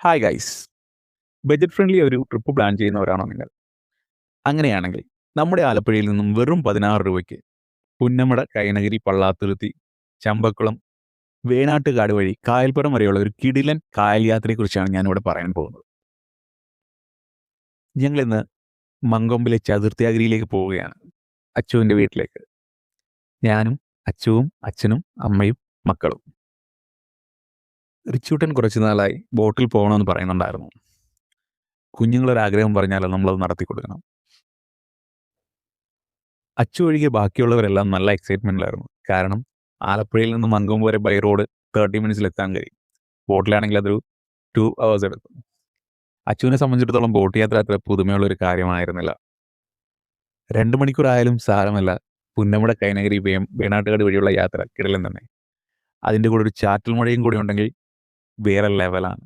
Hi guys. Budget friendly ഒരു trip plan ചെയ്യുന്നവരാണോ നിങ്ങൾ? അങ്ങനെയാണെങ്കിൽ നമ്മുടെ ആലപ്പുഴയിൽ നിന്നും വെറും 16 രൂപയ്ക്ക് പുന്നമട, കൈനഗിരി, പള്ളാത്തുരുത്തി, ചമ്പക്കുളം, വേണാട്ടുകാട് വഴി കായൽപ്പുറം വരെയുള്ള ഒരു കിടിലൻ കായൽ യാത്രയെക്കുറിച്ചാണ് ഞാനിവിടെ പറയാൻ പോകുന്നത്. ഞങ്ങളിന്ന് മങ്കൊമ്പിലെ ചതുർത്ഥിയാഗിരിയിലേക്ക് പോവുകയാണ്. അച്ചുവിൻ്റെ വീട്ടിലേക്ക്. ഞാനും അച്ചുവും അച്ഛനും അമ്മയും മക്കളും. റിച്ചൂട്ടൻ കുറച്ചു നാളായി ബോട്ടിൽ പോകണമെന്ന് പറയുന്നുണ്ടായിരുന്നു. കുഞ്ഞുങ്ങളൊരാഗ്രഹം പറഞ്ഞാൽ നമ്മളത് നടത്തി കൊടുക്കണം. അച്ചു ഒഴികെ ബാക്കിയുള്ളവരെല്ലാം നല്ല എക്സൈറ്റ്മെൻറ്റിലായിരുന്നു. കാരണം ആലപ്പുഴയിൽ നിന്ന് മങ്കൊമ്പ് വരെ ബൈ റോഡ് 30 മിനിറ്റ്സിൽ എത്താൻ കഴിയും. ബോട്ടിലാണെങ്കിൽ അതൊരു 2 hours എടുക്കും. അച്ചുവിനെ സംബന്ധിച്ചിടത്തോളം ബോട്ട് യാത്ര അത്ര പുതുമയുള്ളൊരു കാര്യമായിരുന്നില്ല. 2 മണിക്കൂറായാലും സാരമല്ല, പുന്നമട, കൈനഗിരി, വേണാട്ടുകാട് വഴിയുള്ള യാത്ര കിടിലൻ തന്നെ. അതിൻ്റെ കൂടെ ഒരു ചാറ്റൽ മഴയും കൂടി ഉണ്ടെങ്കിൽ വേറെ ലെവലാണ്.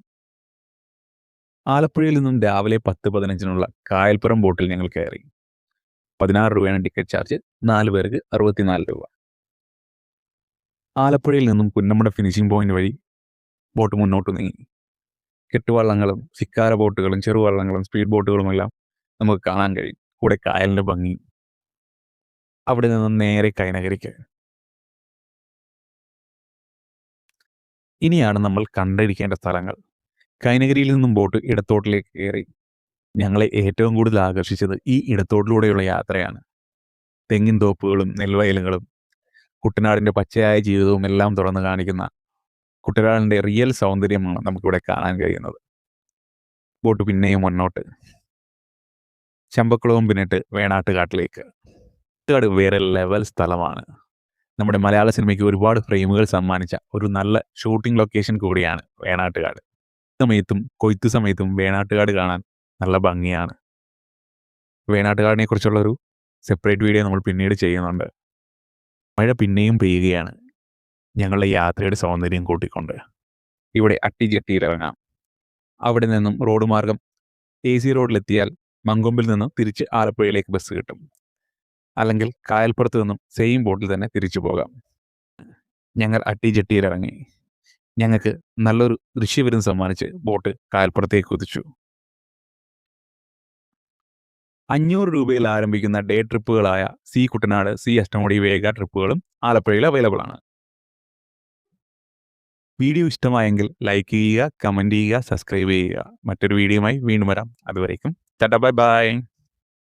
ആലപ്പുഴയിൽ നിന്നും രാവിലെ 10:15 കായൽപ്പുറം ബോട്ടിൽ ഞങ്ങൾ കയറി. 16 രൂപയാണ് ടിക്കറ്റ് ചാർജ്. 4 പേർക്ക് 64 രൂപ. ആലപ്പുഴയിൽ നിന്നും പുന്നമട ഫിനിഷിംഗ് പോയിന്റ് വഴി ബോട്ട് മുന്നോട്ട് നീങ്ങി. കെട്ടുവള്ളങ്ങളും ശിക്കാര ബോട്ടുകളും ചെറുവള്ളങ്ങളും സ്പീഡ് ബോട്ടുകളുമെല്ലാം നമുക്ക് കാണാൻ കഴിയും. കൂടെ കായലിൻ്റെ ഭംഗി. അവിടെ നിന്നും നേരെ കൈനഗരിക്ക്. ഇനിയാണ് നമ്മൾ കണ്ടിരിക്കേണ്ട സ്ഥലങ്ങൾ. കൈനഗരിയിൽ നിന്നും ബോട്ട് ഇടത്തോട്ടിലേക്ക് കയറി. ഞങ്ങളെ ഏറ്റവും കൂടുതൽ ആകർഷിച്ചത് ഈ ഇടത്തോട്ടിലൂടെയുള്ള യാത്രയാണ്. തെങ്ങിൻ തോപ്പുകളും നെൽവയലുകളും കുട്ടനാടിൻ്റെ പച്ചയായ ജീവിതവും എല്ലാം തുറന്നു കാണിക്കുന്ന കുട്ടനാടിൻ്റെ റിയൽ സൗന്ദര്യമാണ് നമുക്കിവിടെ കാണാൻ കഴിയുന്നത്. ബോട്ട് പിന്നെയും മുന്നോട്ട്. ചമ്പക്കുളവും പിന്നിട്ട് വേണാട്ടുകാട്ടിലേക്ക്. വേണാട്ടുകാട് വേറെ ലെവൽ സ്ഥലമാണ്. നമ്മുടെ മലയാള സിനിമയ്ക്ക് ഒരുപാട് ഫ്രെയിമുകൾ സമ്മാനിച്ച ഒരു നല്ല ഷൂട്ടിംഗ് ലൊക്കേഷൻ കൂടിയാണ് വേണാട്ടുകാട്. കൊയ്ത്തു സമയത്തും വേണാട്ടുകാട് കാണാൻ നല്ല ഭംഗിയാണ്. വേണാട്ടുകാടിനെ കുറിച്ചുള്ളൊരു സെപ്പറേറ്റ് വീഡിയോ നമ്മൾ പിന്നീട് ചെയ്യുന്നുണ്ട്. മഴ പിന്നെയും പെയ്യുകയാണ്. ഞങ്ങളുടെ യാത്രയുടെ സൗന്ദര്യം കൂട്ടിക്കൊണ്ട് ഇവിടെ അട്ടിജെട്ടിയിലിറങ്ങാം. അവിടെ നിന്നും റോഡ് മാർഗം AC റോഡിലെത്തിയാൽ മങ്കൊമ്പിൽ നിന്നും തിരിച്ച് ആലപ്പുഴയിലേക്ക് ബസ് കിട്ടും. അല്ലെങ്കിൽ കായൽപ്പുറത്ത് നിന്നും സെയിം ബോട്ടിൽ തന്നെ തിരിച്ചു പോകാം. ഞങ്ങൾ അട്ടിജെട്ടിയിലിറങ്ങി. ഞങ്ങൾക്ക് നല്ലൊരു ദൃശ്യവിരുന്ന് സമ്മാനിച്ച് ബോട്ട് കായൽപ്പുറത്തേക്ക് കുതിച്ചു. 500 രൂപയിൽ ആരംഭിക്കുന്ന ഡേ ട്രിപ്പുകളായ സി കുട്ടനാട്, സി അഷ്ടമുടി, വേഗ ട്രിപ്പുകളും ആലപ്പുഴയിൽ അവൈലബിൾ ആണ്. വീഡിയോ ഇഷ്ടമായെങ്കിൽ ലൈക്ക് ചെയ്യുക, കമൻറ്റ് ചെയ്യുക, സബ്സ്ക്രൈബ് ചെയ്യുക. മറ്റൊരു വീഡിയോയുമായി വീണ്ടും വരാം. അതുവരേക്കും ടാറ്റാ, ബൈ ബൈ.